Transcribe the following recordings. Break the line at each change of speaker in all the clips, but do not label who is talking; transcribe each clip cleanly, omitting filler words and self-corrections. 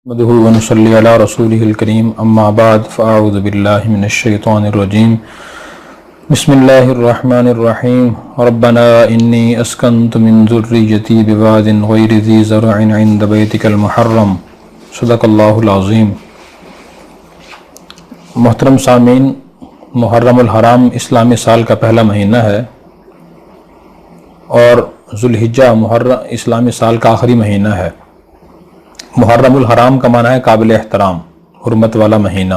نحمده ونصلي على رسوله الكريم اما بعد فاعوذ بالله من الشيطان الرجيم بسم الله الرحمن الرحيم ربنا اني اسكنت من ذريتي بواد غير ذي زرع عند بيتك المحرم صدق اللہ العظیم۔ محترم سامعین، محرم الحرام اسلامی سال کا پہلا مہینہ ہے اور ذوالحجہ محرم اسلامی سال کا آخری مہینہ ہے۔ محرم الحرام کا معنی ہے قابل احترام، حرمت والا مہینہ۔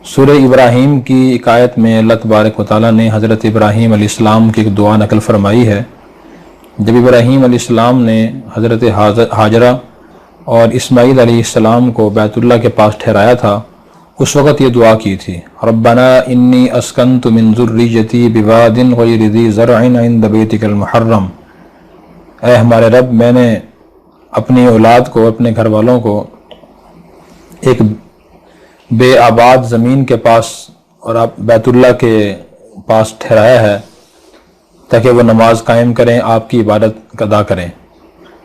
سورہ ابراہیم کی ایک آیت میں اللہ تبارک و تعالیٰ نے حضرت ابراہیم علیہ السلام کی ایک دعا نقل فرمائی ہے۔ جب ابراہیم علیہ السلام نے حضرت ہاجرہ اور اسماعیل علیہ السلام کو بیت اللہ کے پاس ٹھہرایا تھا، اس وقت یہ دعا کی تھی، ربنا انی اسکنت من ذریتی بواد غیر ذی زرع عند بیتک المحرم۔ اے ہمارے رب، میں نے اپنی اولاد کو، اپنے گھر والوں کو ایک بے آباد زمین کے پاس اور بیت اللہ کے پاس ٹھہرایا ہے تاکہ وہ نماز قائم کریں، آپ کی عبادت ادا کریں۔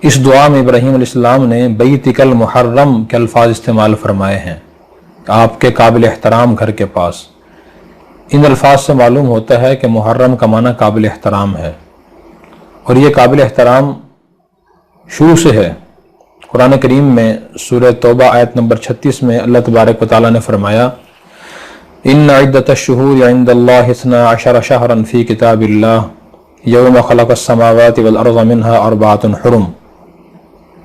اس دعا میں ابراہیم علیہ السلام نے بیتک المحرم کے الفاظ استعمال فرمائے ہیں، آپ کے قابل احترام گھر کے پاس۔ ان الفاظ سے معلوم ہوتا ہے کہ محرم کا معنی قابل احترام ہے، اور یہ قابل احترام شروع سے ہے۔ قرآن کریم میں سورہ توبہ آیت نمبر 36 میں اللہ تبارک و تعالیٰ نے فرمایا، ان عدۃ الشہور عند اللہ 12 شہرا فی کتاب اللہ یوم خلق السماوات والارض منہا اربعۃ حرم،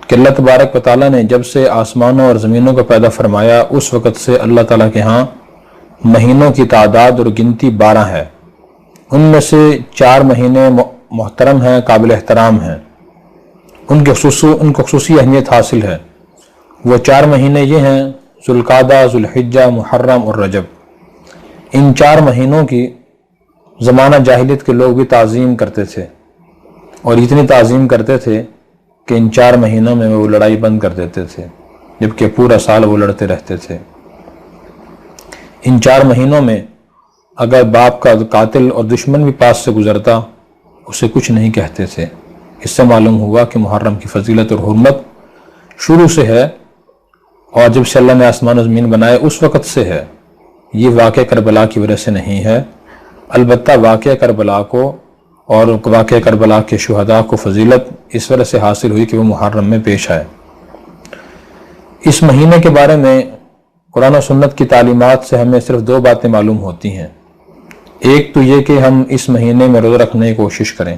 کہ اللہ تبارک و تعالیٰ نے جب سے آسمانوں اور زمینوں کو پیدا فرمایا اس وقت سے اللہ تعالیٰ کے ہاں مہینوں کی تعداد اور گنتی 12 ہے، ان میں سے 4 مہینے محترم ہیں، قابل احترام ہیں، ان کو خصوصی اہمیت حاصل ہے۔ وہ 4 مہینے یہ ہیں، ذوالقعدہ، ذوالحجہ، محرم اور رجب۔ ان 4 مہینوں کی زمانہ جاہلیت کے لوگ بھی تعظیم کرتے تھے، اور اتنی تعظیم کرتے تھے کہ ان 4 مہینوں میں وہ لڑائی بند کر دیتے تھے، جبکہ پورا سال وہ لڑتے رہتے تھے۔ ان 4 مہینوں میں اگر باپ کا قاتل اور دشمن بھی پاس سے گزرتا، اسے کچھ نہیں کہتے تھے۔ اس سے معلوم ہوا کہ محرم کی فضیلت اور حرمت شروع سے ہے، اور جب سے اللہ نے آسمان و زمین بنائے اس وقت سے ہے۔ یہ واقعہ کربلا کی وجہ سے نہیں ہے، البتہ واقعہ کربلا کو اور واقعہ کربلا کے شہداء کو فضیلت اس وجہ سے حاصل ہوئی کہ وہ محرم میں پیش آئے۔ اس مہینے کے بارے میں قرآن و سنت کی تعلیمات سے ہمیں صرف 2 باتیں معلوم ہوتی ہیں۔ ایک تو یہ کہ ہم اس مہینے میں روزہ رکھنے کی کوشش کریں۔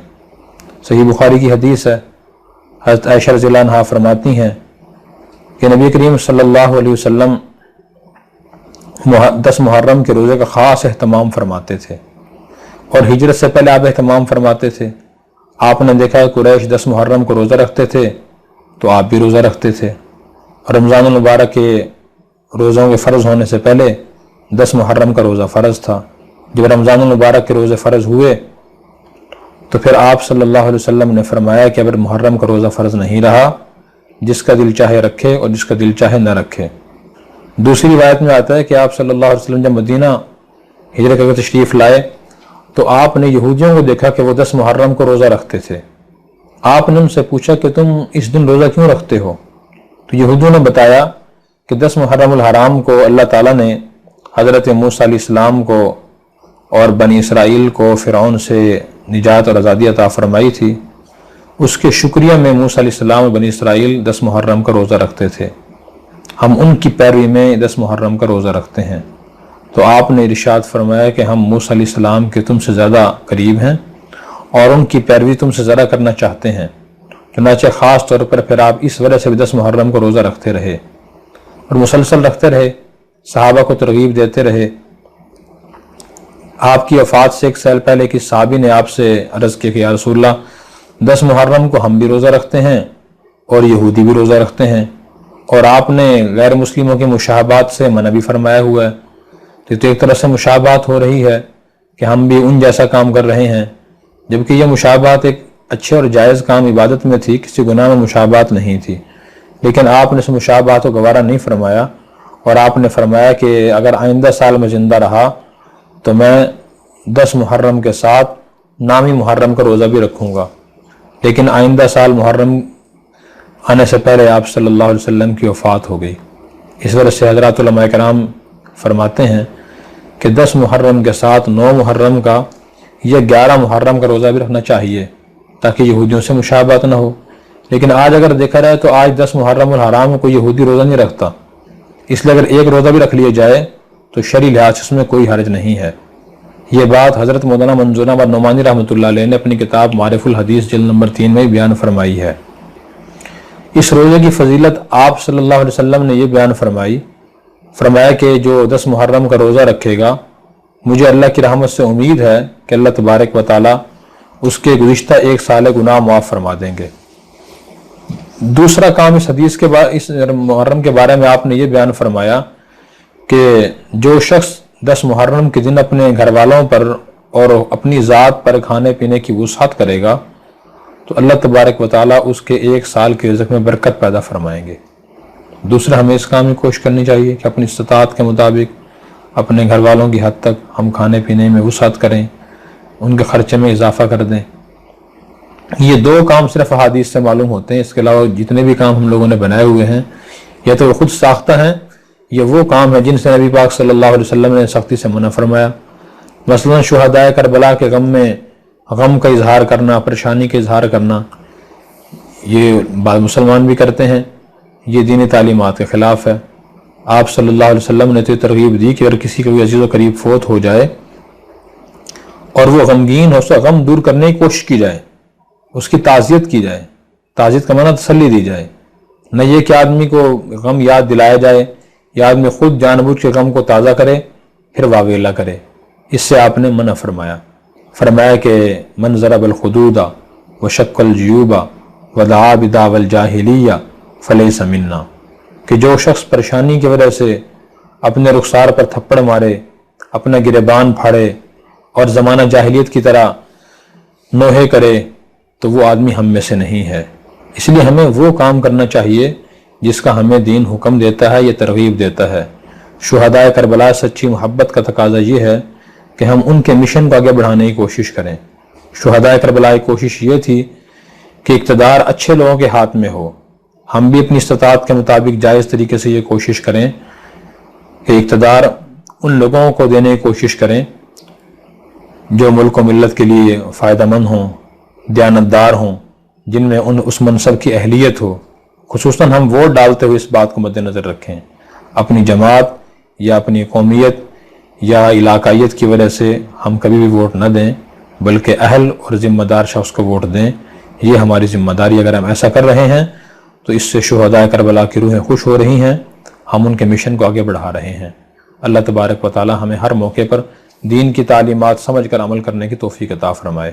صحیح بخاری کی حدیث ہے، حضرت عائشہ رضی اللہ عنہا فرماتی ہیں کہ نبی کریم صلی اللہ علیہ وسلم 10 محرم کے روزے کا خاص اہتمام فرماتے تھے، اور ہجرت سے پہلے آپ اہتمام فرماتے تھے۔ آپ نے دیکھا ہے قریش 10 محرم کو روزہ رکھتے تھے تو آپ بھی روزہ رکھتے تھے، اور رمضان المبارک کے روزوں کے فرض ہونے سے پہلے 10 محرم کا روزہ فرض تھا۔ جب رمضان المبارک کے روزے فرض ہوئے تو پھر آپ صلی اللہ علیہ وسلم نے فرمایا کہ اگر محرم کا روزہ فرض نہیں رہا، جس کا دل چاہے رکھے اور جس کا دل چاہے نہ رکھے۔ دوسری روایت میں آتا ہے کہ آپ صلی اللہ علیہ وسلم جب مدینہ ہجرت کر کے تشریف لائے تو آپ نے یہودیوں کو دیکھا کہ وہ 10 محرم کو روزہ رکھتے تھے۔ آپ نے ان سے پوچھا کہ تم اس دن روزہ کیوں رکھتے ہو؟ تو یہودیوں نے بتایا کہ 10 محرم الحرام کو اللہ تعالیٰ نے حضرت موسیٰ علیہ السلام کو اور بنی اسرائیل کو فرعون سے نجات اور آزادی عطا فرمائی تھی، اس کے شکریہ میں موسیٰ علیہ السلام اور بنی اسرائیل 10 محرم کا روزہ رکھتے تھے، ہم ان کی پیروی میں 10 محرم کا روزہ رکھتے ہیں۔ تو آپ نے ارشاد فرمایا کہ ہم موسیٰ علیہ السلام کے تم سے زیادہ قریب ہیں اور ان کی پیروی تم سے زیادہ کرنا چاہتے ہیں، چنانچہ خاص طور پر پھر آپ اس وجہ سے بھی 10 محرم کو روزہ رکھتے رہے اور مسلسل رکھتے رہے، صحابہ کو ترغیب دیتے رہے۔ آپ کی وفات سے 1 سال پہلے کی صحابی نے آپ سے عرض کی کہ یا رسول اللہ، 10 محرم کو ہم بھی روزہ رکھتے ہیں اور یہودی بھی روزہ رکھتے ہیں، اور آپ نے غیر مسلموں کے مشابہت سے منع بھی فرمایا ہوا ہے، تو ایک طرح سے مشابہت ہو رہی ہے کہ ہم بھی ان جیسا کام کر رہے ہیں، جبکہ یہ مشابہت ایک اچھے اور جائز کام عبادت میں تھی، کسی گناہ میں مشابہت نہیں تھی، لیکن آپ نے اس مشابہت کو گوارا نہیں فرمایا، اور آپ نے فرمایا کہ اگر آئندہ سال میں زندہ رہا تو میں 10 محرم کے ساتھ نامی محرم کا روزہ بھی رکھوں گا، لیکن آئندہ سال محرم آنے سے پہلے آپ صلی اللہ علیہ وسلم کی وفات ہو گئی۔ اس وجہ سے حضرات علماء کرام فرماتے ہیں کہ 10 محرم کے ساتھ 9 محرم کا یا 11 محرم کا روزہ بھی رکھنا چاہیے تاکہ یہودیوں سے مشابہت نہ ہو۔ لیکن آج اگر دیکھا جائے تو آج 10 محرم الحرام میں کوئی یہودی روزہ نہیں رکھتا، اس لیے اگر ایک روزہ بھی رکھ لیا جائے تو شرعی لحاظ سے اس میں کوئی حرج نہیں ہے۔ یہ بات حضرت مولانا منظور احمد نعمانی رحمۃ اللہ علیہ نے اپنی کتاب معارف الحدیث جلد نمبر 3 میں بیان فرمائی ہے۔ اس روزے کی فضیلت آپ صلی اللہ علیہ وسلم نے یہ بیان فرمایا کہ جو 10 محرم کا روزہ رکھے گا، مجھے اللہ کی رحمت سے امید ہے کہ اللہ تبارک و تعالی اس کے گزشتہ 1 سال گناہ معاف فرما دیں گے۔ دوسرا کام اس حدیث کے بعد اس محرم کے بارے میں آپ نے یہ بیان فرمایا کہ جو شخص 10 محرم کے دن اپنے گھر والوں پر اور اپنی ذات پر کھانے پینے کی وسعت کرے گا تو اللہ تبارک و تعالیٰ اس کے 1 سال کے رزق میں برکت پیدا فرمائیں گے۔ دوسرا ہمیں اس کام میں کوشش کرنی چاہیے کہ اپنی استطاعت کے مطابق اپنے گھر والوں کی حد تک ہم کھانے پینے میں وسعت کریں، ان کے خرچے میں اضافہ کر دیں۔ یہ 2 کام صرف احادیث سے معلوم ہوتے ہیں، اس کے علاوہ جتنے بھی کام ہم لوگوں نے بنائے ہوئے ہیں یا تو وہ خود ساختہ ہیں یہ وہ کام ہے جن سے نبی پاک صلی اللہ علیہ وسلم نے سختی سے منع فرمایا۔ مثلا شہدائے کربلا کے غم میں غم کا اظہار کرنا، پریشانی کا اظہار کرنا، یہ بعض مسلمان بھی کرتے ہیں، یہ دینی تعلیمات کے خلاف ہے۔ آپ صلی اللہ علیہ وسلم نے تو ترغیب دی کہ اگر کسی کا عزیز و قریب فوت ہو جائے اور وہ غمگین ہو، اس کا غم دور کرنے کی کوشش کی جائے، اس کی تعزیت کی جائے۔ تعزیت کا معنی تسلی دی جائے، نہ یہ کہ آدمی کو غم یاد دلایا جائے یا آدمی خود جان بوجھ کے غم کو تازہ کرے پھر واویلا کرے۔ اس سے آپ نے منع فرمایا کہ من ضرب الخدود وشق الجیوب ودعا بدعوی الجاہلیہ فلیس منا، کہ جو شخص پریشانی کی وجہ سے اپنے رخسار پر تھپڑ مارے، اپنا گریبان پھاڑے اور زمانہ جاہلیت کی طرح نوحے کرے تو وہ آدمی ہم میں سے نہیں ہے۔ اس لیے ہمیں وہ کام کرنا چاہیے جس کا ہمیں دین حکم دیتا ہے، یہ ترغیب دیتا ہے۔ شہدائے کربلا سچی محبت کا تقاضا یہ ہے کہ ہم ان کے مشن کو آگے بڑھانے کی کوشش کریں۔ شہدائے کربلا کی کوشش یہ تھی کہ اقتدار اچھے لوگوں کے ہاتھ میں ہو، ہم بھی اپنی استطاعت کے مطابق جائز طریقے سے یہ کوشش کریں کہ اقتدار ان لوگوں کو دینے کی کوشش کریں جو ملک و ملت کے لیے فائدہ مند ہوں، دیانتدار ہوں، جن میں اس منصب کی اہلیت ہو۔ خصوصاً ہم ووٹ ڈالتے ہوئے اس بات کو مد نظر رکھیں، اپنی جماعت یا اپنی قومیت یا علاقائیت کی وجہ سے ہم کبھی بھی ووٹ نہ دیں، بلکہ اہل اور ذمہ دار شخص کو ووٹ دیں۔ یہ ہماری ذمہ داری، اگر ہم ایسا کر رہے ہیں تو اس سے شہدائے کربلا کی روحیں خوش ہو رہی ہیں، ہم ان کے مشن کو آگے بڑھا رہے ہیں۔ اللہ تبارک و تعالی ہمیں ہر موقع پر دین کی تعلیمات سمجھ کر عمل کرنے کی توفیق عطا فرمائے۔